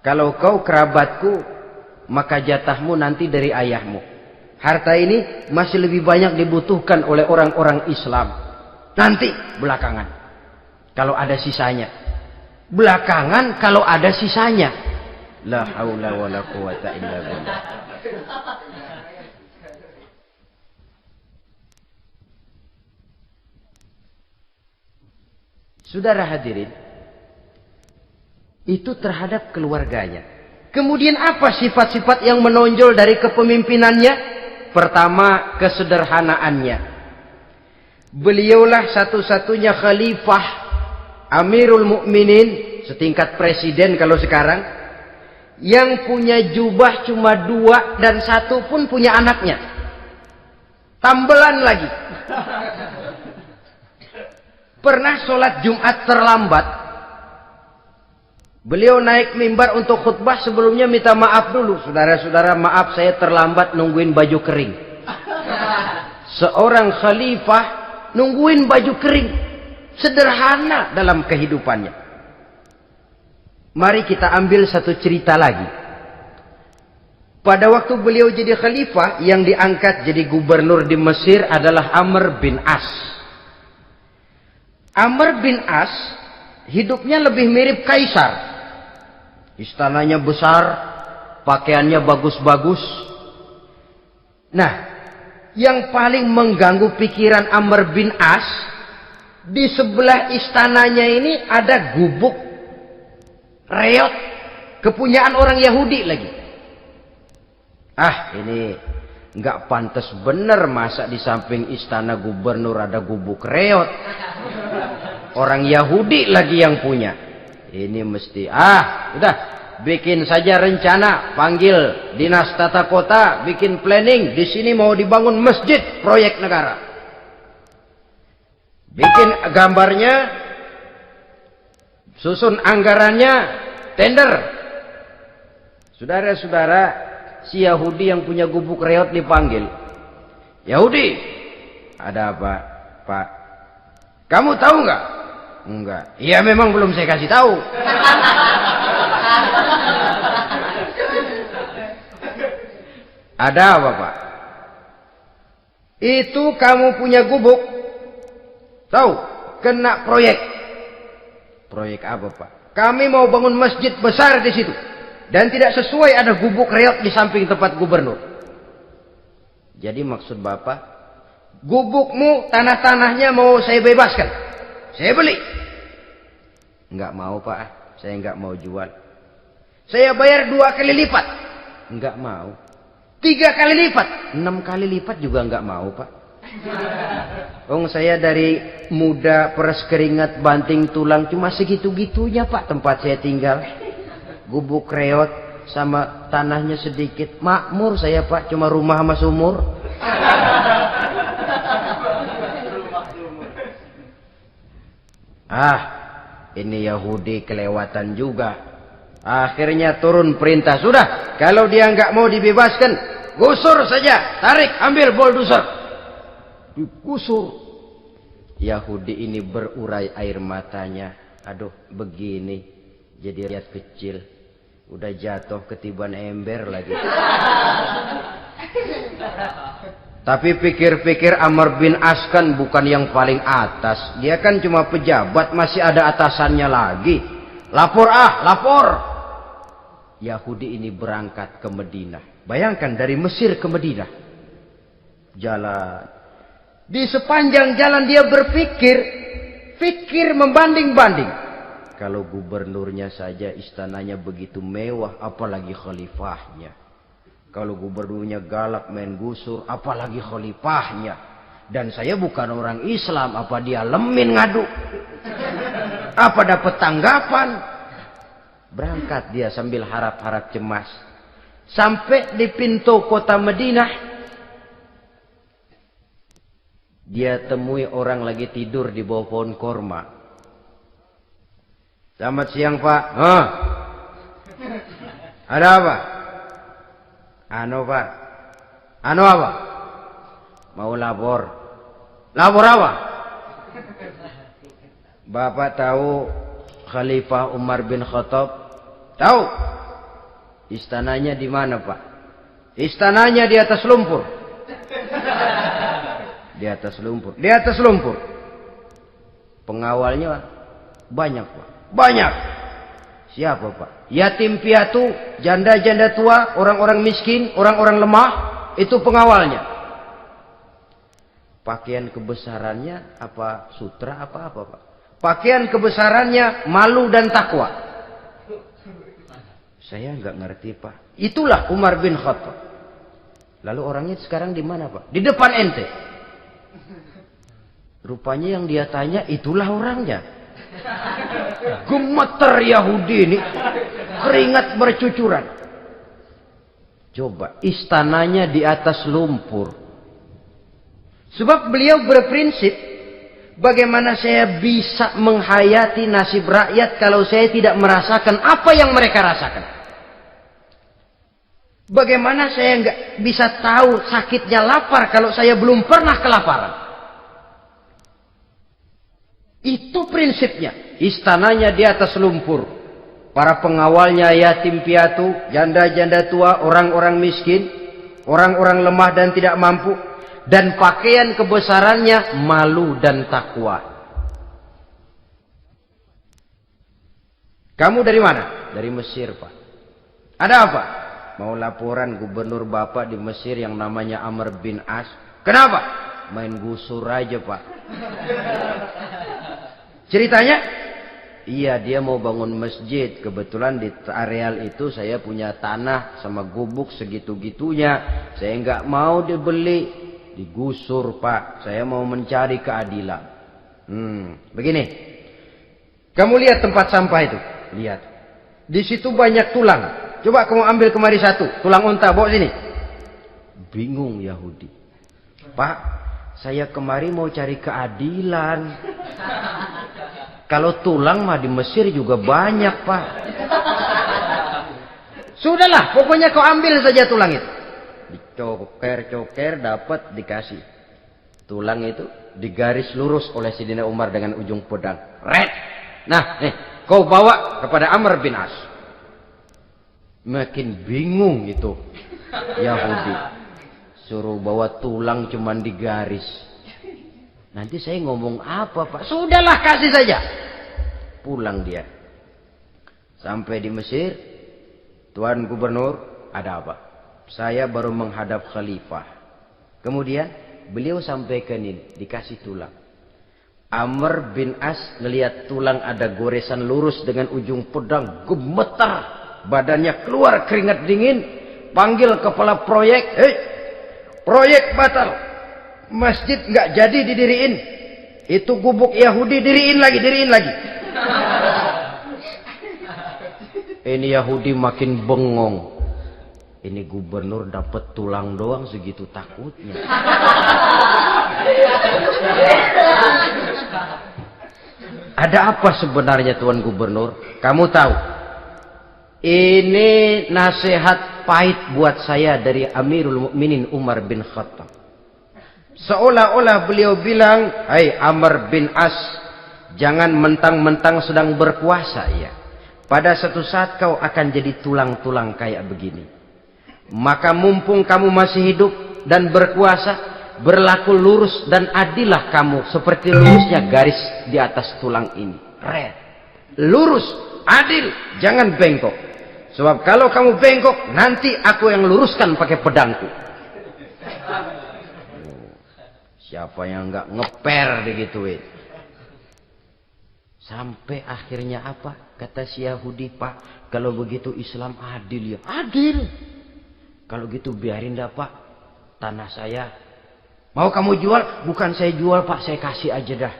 Kalau kau kerabatku, maka jatahmu nanti dari ayahmu. Harta ini masih lebih banyak dibutuhkan oleh orang-orang Islam. Nanti belakangan, kalau ada sisanya. Belakangan kalau ada sisanya. La haula wala quwata illa billah. Saudara hadirin, itu terhadap keluarganya. Kemudian apa sifat-sifat yang menonjol dari kepemimpinannya? Pertama, kesederhanaannya. Beliaulah satu-satunya khalifah, Amirul Mukminin, setingkat presiden kalau sekarang, yang punya jubah cuma 2 dan 1 pun punya anaknya. Tambelan lagi. Pernah sholat Jumat terlambat. Beliau naik mimbar untuk khutbah, sebelumnya minta maaf dulu. Saudara-saudara, maaf saya terlambat nungguin baju kering. Seorang khalifah nungguin baju kering. Sederhana dalam kehidupannya. Mari kita ambil satu cerita lagi. Pada waktu beliau jadi khalifah, yang diangkat jadi gubernur di Mesir adalah Amr bin As. Amr bin As hidupnya lebih mirip kaisar. Istananya besar, pakaiannya bagus-bagus. Nah, yang paling mengganggu pikiran Amr bin As, di sebelah istananya ini ada gubuk reot, kepunyaan orang Yahudi lagi. Ah, ini nggak pantas bener, masa di samping istana gubernur ada gubuk reot. Orang Yahudi lagi yang punya. Ini mesti, udah, bikin saja rencana, panggil dinas tata kota, bikin planning. Di sini mau dibangun masjid, proyek negara. Bikin gambarnya, susun anggarannya, tender. Saudara-saudara, si Yahudi yang punya gubuk reot dipanggil. Yahudi, ada apa, Pak? Kamu tahu nggak? Enggak. Iya, memang belum saya kasih tahu. Ada apa, Pak? Itu kamu punya gubuk. Tahu? Kena proyek. Proyek apa, Pak? Kami mau bangun masjid besar di situ. Dan tidak sesuai ada gubuk reot di samping tempat gubernur. Jadi maksud Bapak, gubukmu, tanah-tanahnya mau saya bebaskan. Saya beli. Enggak mau, Pak. Saya enggak mau jual. Saya bayar 2 kali lipat. Enggak mau. 3 kali lipat. 6 kali lipat juga enggak mau, Pak. Saya dari muda peres keringat banting tulang cuma segitu-gitunya, Pak, tempat saya tinggal. Gubuk reot sama tanahnya sedikit. Makmur saya, Pak, cuma rumah sama sumur. Ini Yahudi kelewatan juga. Akhirnya turun perintah, sudah, kalau dia nggak mau dibebaskan, gusur saja, tarik, ambil bulldozer. Digusur. Yahudi ini berurai air matanya. Aduh, begini jadi rakyat kecil, udah jatuh ketiban ember lagi. Tapi pikir-pikir Amr bin As kan bukan yang paling atas. Dia kan cuma pejabat, masih ada atasannya lagi. Lapor lapor. Yahudi ini berangkat ke Madinah. Bayangkan dari Mesir ke Madinah. Jalan. Di sepanjang jalan dia berpikir membanding-banding. Kalau gubernurnya saja istananya begitu mewah, apalagi khalifahnya. Kalau gubernurnya galak main gusur, apalagi khalifahnya. Dan saya bukan orang Islam, apa dia lemin ngadu? Apa dapat tanggapan? Berangkat dia sambil harap-harap cemas. Sampai di pintu kota Madinah, dia temui orang lagi tidur di bawah pohon korma. Selamat siang, Pak. Ada apa? Pak. Apa? Mau lapor. Lapor apa? Bapak tahu Khalifah Umar bin Khattab? Tahu? Istananya di mana, Pak? Istananya di atas lumpur. Di atas lumpur. Di atas lumpur. Pengawalnya banyak, Pak. Banyak. Siapa, Pak? Yatim piatu, janda-janda tua, orang-orang miskin, orang-orang lemah, itu pengawalnya. Pakaian kebesarannya apa sutra apa, Pak? Pakaian kebesarannya malu dan takwa. Saya nggak ngerti, Pak. Itulah Umar bin Khattab. Lalu orangnya sekarang di mana, Pak? Di depan ente. Rupanya yang dia tanya itulah orangnya. Gemeter Yahudi ini, keringat bercucuran. Coba, istananya di atas lumpur. Sebab beliau berprinsip, bagaimana saya bisa menghayati nasib rakyat kalau saya tidak merasakan apa yang mereka rasakan? Bagaimana saya nggak bisa tahu sakitnya lapar kalau saya belum pernah kelaparan? Itu prinsipnya. Istananya di atas lumpur. Para pengawalnya yatim piatu, janda-janda tua, orang-orang miskin, orang-orang lemah dan tidak mampu. Dan pakaian kebesarannya malu dan takwa. Kamu dari mana? Dari Mesir, Pak. Ada apa? Mau laporan gubernur Bapak di Mesir yang namanya Amr bin As. Kenapa? Main gusur aja, Pak. Ceritanya? Iya, dia mau bangun masjid. Kebetulan di areal itu saya punya tanah sama gubuk segitu-gitunya. Saya nggak mau dibeli, digusur, Pak. Saya mau mencari keadilan. Begini. Kamu lihat tempat sampah itu? Lihat. Di situ banyak tulang. Coba kamu ambil kemari satu. Tulang unta, bawa sini. Bingung Yahudi. Pak, saya kemari mau cari keadilan. Kalau tulang mah di Mesir juga banyak, Pak. Sudahlah, pokoknya kau ambil saja tulang itu. Dicoker-coker, dapat, dikasih. Tulang itu digaris lurus oleh Sidina Umar dengan ujung pedang. Red. Nah, nih, kau bawa kepada Amr bin As. Makin bingung itu Yahudi. Suruh bawa tulang cuman digaris. Nanti saya ngomong apa, Pak? Sudahlah, kasih saja. Pulang dia. Sampai di Mesir. Tuan Gubernur, ada apa? Saya baru menghadap khalifah. Kemudian beliau sampaikan ini, dikasih tulang. Amr bin As ngelihat tulang ada goresan lurus dengan ujung pedang, gemetar. Badannya keluar keringat dingin. Panggil kepala proyek. Proyek batal. Masjid nggak jadi didiriin. Itu gubuk Yahudi diriin lagi. Ini Yahudi makin bengong. Ini gubernur dapat tulang doang segitu takutnya. Ada apa sebenarnya, Tuan Gubernur? Kamu tahu? Ini nasihat pahit buat saya dari Amirul Mukminin Umar bin Khattab. Seolah-olah beliau bilang, "Hai Amr bin As, jangan mentang-mentang sedang berkuasa ya. Pada suatu saat kau akan jadi tulang-tulang kayak begini. Maka mumpung kamu masih hidup dan berkuasa, berlaku lurus dan adillah kamu seperti lurusnya garis di atas tulang ini. Red. Lurus, adil, jangan bengkok. Sebab kalau kamu bengkok, nanti aku yang luruskan pakai pedangku. Siapa yang nggak ngeper digituin? Sampai akhirnya apa? Kata si Yahudi, Pak, kalau begitu Islam adil ya. Adil. Kalau gitu biarin dah Pak, tanah saya. Mau kamu jual? Bukan saya jual Pak, saya kasih aja dah.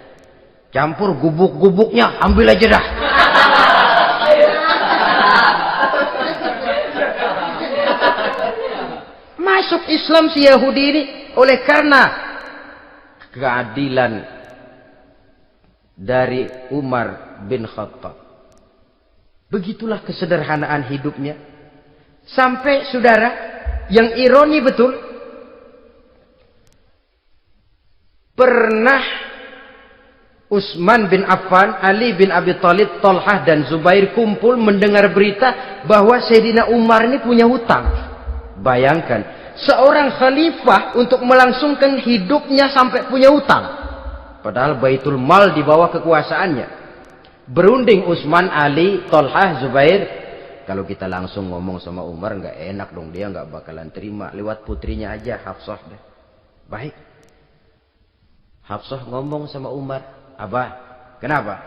Campur gubuk-gubuknya, ambil aja dah. Masuk Islam si Yahudi ini oleh karena keadilan dari Umar bin Khattab. Begitulah kesederhanaan hidupnya. Sampai saudara, yang ironi betul, pernah Utsman bin Affan, Ali bin Abi Thalib, Thalhah dan Zubair kumpul mendengar berita bahwa Sayyidina Umar ini punya hutang. Bayangkan, seorang khalifah untuk melangsungkan hidupnya sampai punya hutang. Padahal Baitul Mal di bawah kekuasaannya. Berunding Utsman, Ali, Thalhah, Zubair. Kalau kita langsung ngomong sama Umar nggak enak dong, dia nggak bakalan terima. Lewat putrinya aja, Hafsah deh. Baik. Hafsah ngomong sama Umar, Abah, kenapa?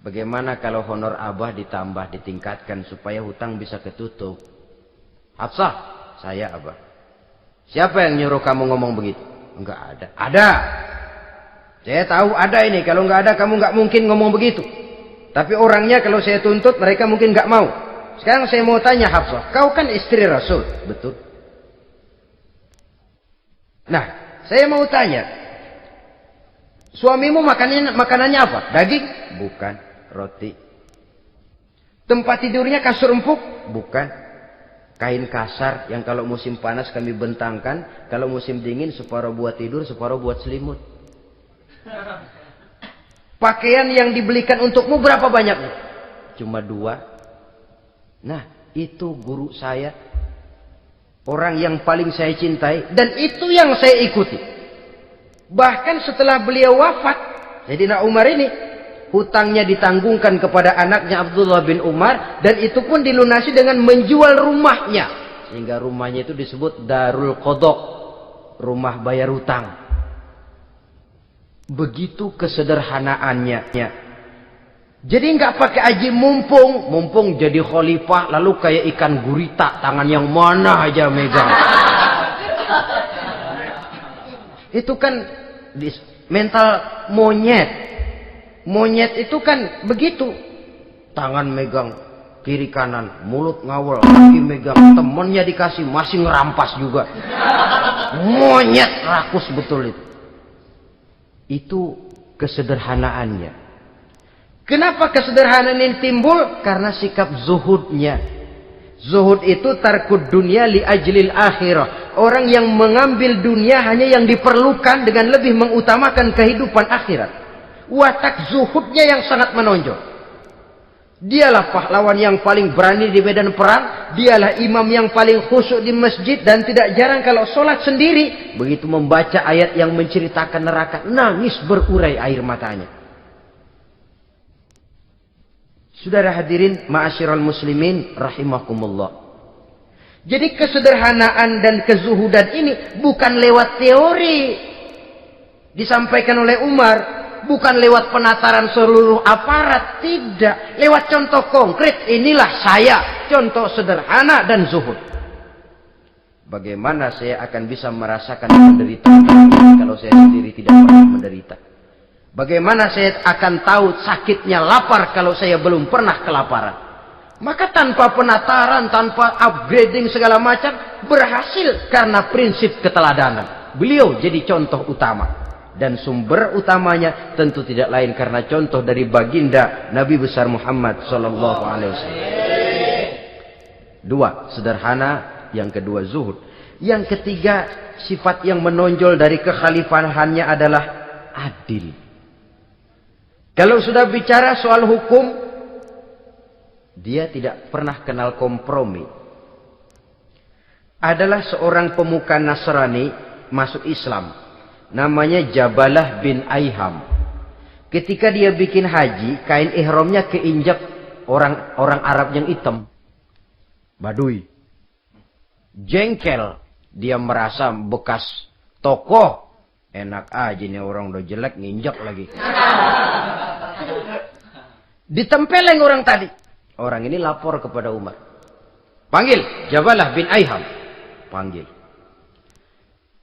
Bagaimana kalau honor Abah ditambah, ditingkatkan supaya hutang bisa ketutup? Hafsah, saya Abah. Siapa yang nyuruh kamu ngomong begitu? Enggak ada. Ada. Saya tahu ada ini. Kalau enggak ada, kamu enggak mungkin ngomong begitu. Tapi orangnya kalau saya tuntut, mereka mungkin enggak mau. Sekarang saya mau tanya Hafsah, kau kan istri Rasul, betul? Nah, saya mau tanya, suamimu makanannya apa? Daging? Bukan. Roti. Tempat tidurnya kasur empuk? Bukan. Kain kasar yang kalau musim panas kami bentangkan, kalau musim dingin separuh buat tidur, separuh buat selimut. Pakaian yang dibelikan untukmu berapa banyaknya? Cuma 2. Nah, itu guru saya. Orang yang paling saya cintai, dan itu yang saya ikuti. Bahkan setelah beliau wafat, Sayyidina Umar ini, hutangnya ditanggungkan kepada anaknya Abdullah bin Umar, dan itu pun dilunasi dengan menjual rumahnya. Sehingga rumahnya itu disebut Darul Qadha, rumah bayar hutang. Begitu kesederhanaannya. Jadi nggak pakai aji mumpung jadi khalifah, lalu kayak ikan gurita, tangan yang mana aja megang. Itu kan mental monyet. Monyet itu kan begitu. Tangan megang kiri kanan, mulut ngawal, kaki megang, temennya dikasih masih ngerampas juga. Monyet rakus betul itu. Itu kesederhanaannya. Kenapa kesederhanaan ini timbul? Karena sikap zuhudnya. Zuhud itu tarkud dunia li ajlil akhirah. Orang yang mengambil dunia hanya yang diperlukan dengan lebih mengutamakan kehidupan akhirat. Watak zuhudnya yang sangat menonjol. Dialah pahlawan yang paling berani di medan perang. Dialah imam yang paling khusyuk di masjid. Dan tidak jarang kalau sholat sendiri, begitu membaca ayat yang menceritakan neraka, nangis berurai air matanya. Saudara hadirin ma'asyiral muslimin rahimakumullah. Jadi kesederhanaan dan kezuhudan ini bukan lewat teori disampaikan oleh Umar, bukan lewat penataran seluruh aparat, tidak, lewat contoh konkret. Inilah saya, contoh sederhana dan zuhud. Bagaimana saya akan bisa merasakan penderitaan kalau saya sendiri tidak pernah menderita? Bagaimana saya akan tahu sakitnya lapar kalau saya belum pernah kelaparan? Maka tanpa penataran, tanpa upgrading segala macam, berhasil karena prinsip keteladanan. Beliau jadi contoh utama. Dan sumber utamanya tentu tidak lain karena contoh dari baginda Nabi besar Muhammad sallallahu alaihi wasallam. 2, sederhana. Yang kedua, zuhud. Yang ketiga, sifat yang menonjol dari kekhalifahannya adalah adil. Kalau sudah bicara soal hukum, dia tidak pernah kenal kompromi. Adalah seorang pemuka Nasrani masuk Islam. Namanya Jabalah bin Aiham. Ketika dia bikin haji, kain ihramnya keinjak orang Arab yang hitam. Badui. Jengkel. Dia merasa bekas tokoh. Enak aja nih orang udah jelek nginjak lagi. Ditempeleng orang tadi. Orang ini lapor kepada Umar. Panggil Jabalah bin Aiham. Panggil.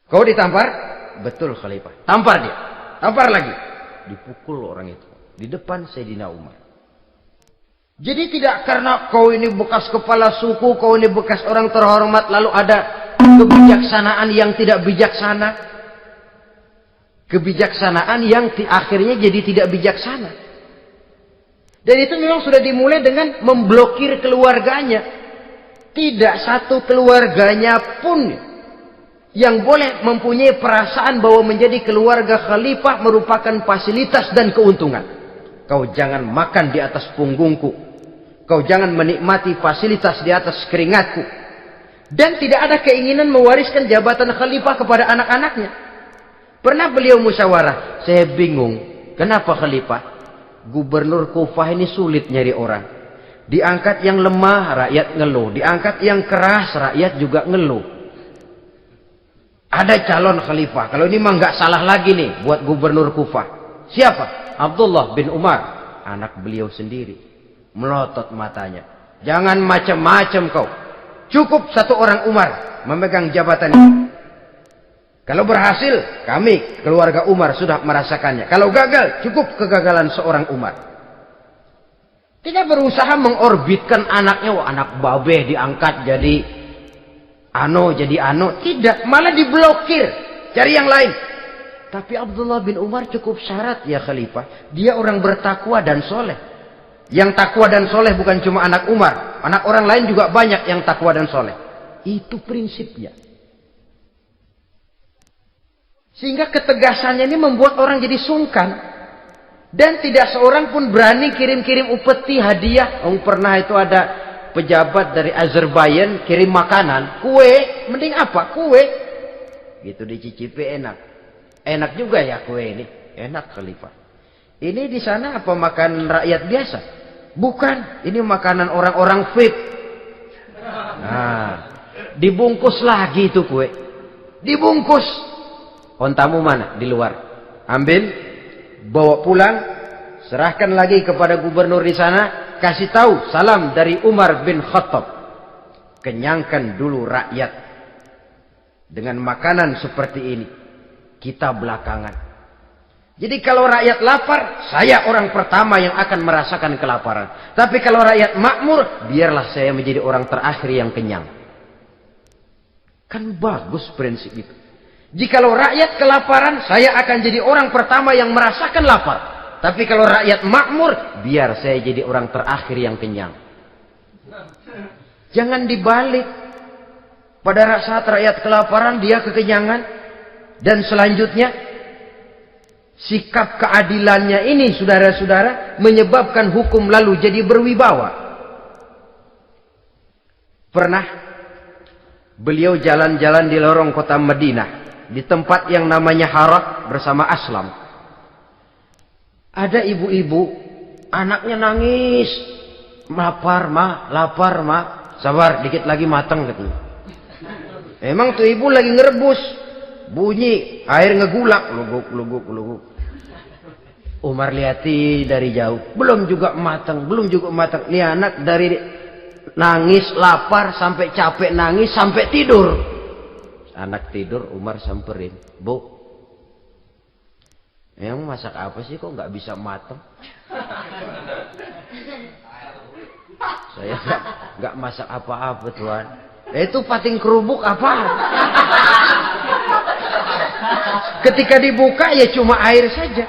Kau ditampar? Betul Khalifah. Tampar dia. Tampar lagi. Dipukul orang itu. Di depan Sayyidina Umar. Jadi tidak karena kau ini bekas kepala suku, kau ini bekas orang terhormat, lalu ada kebijaksanaan yang tidak bijaksana. Kebijaksanaan yang akhirnya jadi tidak bijaksana. Dan itu memang sudah dimulai dengan memblokir keluarganya. Tidak satu keluarganya pun yang boleh mempunyai perasaan bahwa menjadi keluarga khalifah merupakan fasilitas dan keuntungan. Kau jangan makan di atas punggungku. Kau jangan menikmati fasilitas di atas keringatku. Dan tidak ada keinginan mewariskan jabatan khalifah kepada anak-anaknya. Pernah beliau musyawarah. Saya bingung. Kenapa khalifah? Gubernur Kufah ini sulit nyari orang. Diangkat yang lemah, rakyat ngeluh. Diangkat yang keras, rakyat juga ngeluh. Ada calon khalifah. Kalau ini mah nggak salah lagi nih buat gubernur Kufah. Siapa? Abdullah bin Umar. Anak beliau sendiri. Melotot matanya. Jangan macam-macam kau. Cukup satu orang Umar memegang jabatan ini. Kalau berhasil, kami keluarga Umar sudah merasakannya. Kalau gagal, cukup kegagalan seorang Umar. Tidak berusaha mengorbitkan anaknya. Wah, anak babeh diangkat jadi tidak, malah diblokir, cari yang lain. Tapi Abdullah bin Umar cukup syarat ya khalifah, dia orang bertakwa dan soleh. Yang takwa dan soleh bukan cuma anak Umar, anak orang lain juga banyak yang takwa dan soleh. Itu prinsipnya. Sehingga ketegasannya ini membuat orang jadi sungkan. Dan tidak seorang pun berani kirim-kirim upeti hadiah. Pernah itu ada pejabat dari Azerbaijan kirim makanan, kue, mending apa? Kue. Gitu dicicipi enak. Enak juga ya kue ini. Enak khalifah. Ini di sana apa makan rakyat biasa? Bukan, ini makanan orang-orang VIP. Nah, dibungkus lagi itu kue. Dibungkus. Ontamu mana? Di luar. Ambil, bawa pulang, serahkan lagi kepada gubernur di sana. Kasih tahu salam dari Umar bin Khattab. Kenyangkan dulu rakyat dengan makanan seperti ini. Kita belakangan. Jadi kalau rakyat lapar, saya orang pertama yang akan merasakan kelaparan. Tapi kalau rakyat makmur, biarlah saya menjadi orang terakhir yang kenyang. Kan bagus prinsip itu. Jikalau rakyat kelaparan, saya akan jadi orang pertama yang merasakan lapar. Tapi kalau rakyat makmur, biar saya jadi orang terakhir yang kenyang. Jangan dibalik. Pada saat rakyat kelaparan, dia kekenyangan. Dan selanjutnya, sikap keadilannya ini, saudara-saudara, menyebabkan hukum lalu jadi berwibawa. Pernah, beliau jalan-jalan di lorong kota Madinah. Di tempat yang namanya Harah bersama Aslam. Ada ibu-ibu, anaknya nangis. Lapar ma. Sabar, dikit lagi matang katanya. Emang tuh ibu lagi ngerebus. Bunyi, air ngegulak. Luguk. Umar lihati dari jauh. Belum juga matang. Nih anak dari nangis, lapar, sampai capek nangis, sampai tidur. Anak tidur, Umar samperin. Bu, yang masak apa sih kok nggak bisa matang? Saya nggak masak apa-apa tuan. Itu pating kerubuk apa? Ketika dibuka ya cuma air saja.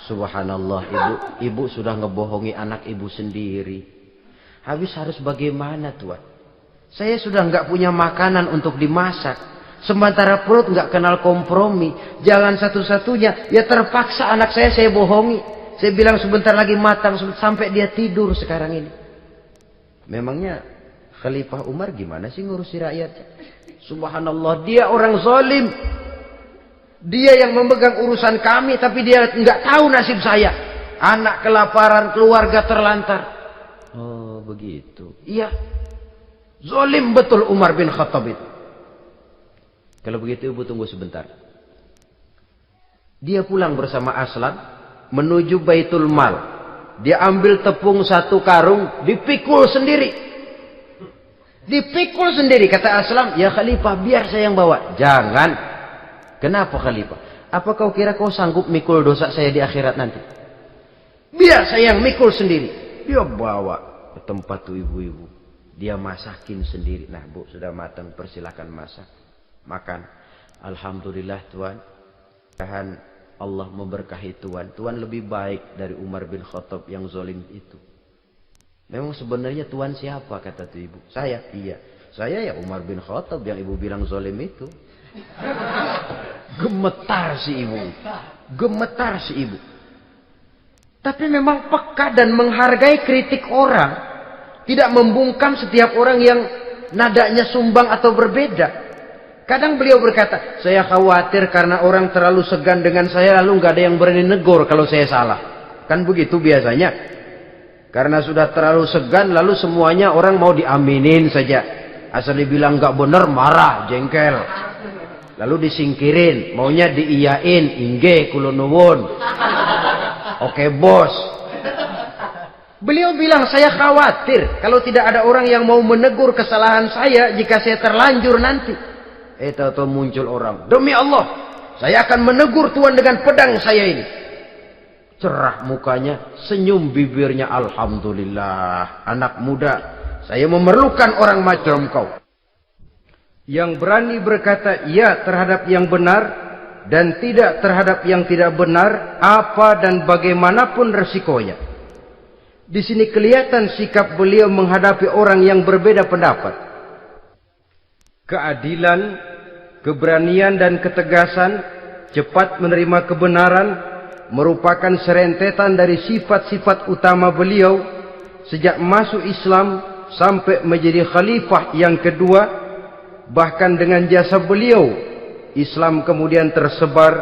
Subhanallah, ibu sudah ngebohongi anak ibu sendiri. Habis harus bagaimana tuan? Saya sudah nggak punya makanan untuk dimasak. Sementara perut nggak kenal kompromi. Jalan satu-satunya, ya terpaksa anak saya bohongi. Saya bilang sebentar lagi matang sampai dia tidur sekarang ini. Memangnya Khalifah Umar gimana sih ngurusi rakyat? Subhanallah, dia orang zalim. Dia yang memegang urusan kami, tapi dia nggak tahu nasib saya. Anak kelaparan, keluarga terlantar. Oh begitu. Iya. Zalim betul Umar bin Khattab itu. Kalau begitu ibu tunggu sebentar. Dia pulang bersama Aslam menuju Baitul Mal. Dia ambil tepung 1 karung, dipikul sendiri. Dipikul sendiri, kata Aslam, ya Khalifah biar saya yang bawa. Jangan. Kenapa Khalifah? Apa kau kira kau sanggup mikul dosa saya di akhirat nanti? Biar saya yang mikul sendiri. Dia bawa ke tempat tuh ibu-ibu. Dia masakin sendiri. Nah bu, sudah matang, persilahkan masak. Makan. Alhamdulillah Tuhan. Tuhan Allah memberkahi Tuhan. Tuhan lebih baik dari Umar bin Khattab yang zalim itu. Memang sebenarnya Tuhan siapa, kata tuh ibu? Saya. Iya. Saya ya Umar bin Khattab yang ibu bilang zalim itu. Gemetar si ibu. Gemetar si ibu. Tapi memang peka dan menghargai kritik orang. Tidak membungkam setiap orang yang nadanya sumbang atau berbeda. Kadang beliau berkata, saya khawatir karena orang terlalu segan dengan saya lalu nggak ada yang berani negur kalau saya salah. Kan begitu biasanya. Karena sudah terlalu segan lalu semuanya orang mau diaminin saja. Asal dibilang nggak benar marah, jengkel. Lalu disingkirin, maunya diiyain, inggih kula nuwun. Oke bos. Beliau bilang saya khawatir kalau tidak ada orang yang mau menegur kesalahan saya jika saya terlanjur nanti. Tahu-tahu muncul orang. Demi Allah, saya akan menegur Tuhan dengan pedang saya ini. Cerah mukanya, senyum bibirnya. Alhamdulillah, anak muda, saya memerlukan orang macam kau. Yang berani berkata ya terhadap yang benar dan tidak terhadap yang tidak benar, apa dan bagaimanapun resikonya. Di sini kelihatan sikap beliau menghadapi orang yang berbeda pendapat. Keadilan, keberanian dan ketegasan, cepat menerima kebenaran, merupakan serentetan dari sifat-sifat utama beliau sejak masuk Islam sampai menjadi khalifah yang kedua. Bahkan dengan jasa beliau, Islam kemudian tersebar,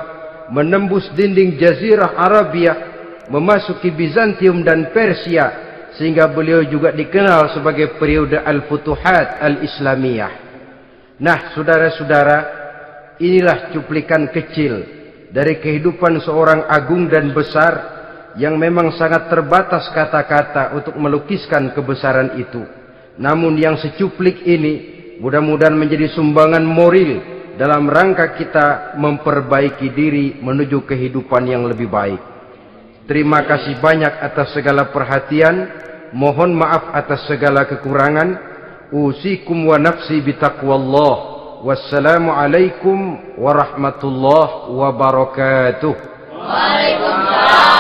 menembus dinding Jazirah Arabia, memasuki Bizantium dan Persia, sehingga beliau juga dikenal sebagai periode Al-Futuhat Al-Islamiyah. Nah, saudara-saudara, inilah cuplikan kecil dari kehidupan seorang agung dan besar yang memang sangat terbatas kata-kata untuk melukiskan kebesaran itu. Namun yang secuplik ini mudah-mudahan menjadi sumbangan moral dalam rangka kita memperbaiki diri menuju kehidupan yang lebih baik. Terima kasih banyak atas segala perhatian. Mohon maaf atas segala kekurangan. Usikum wa nafsi bitaqwallah. Wassalamualaikum warahmatullahi wabarakatuh. Waalaikumsalam.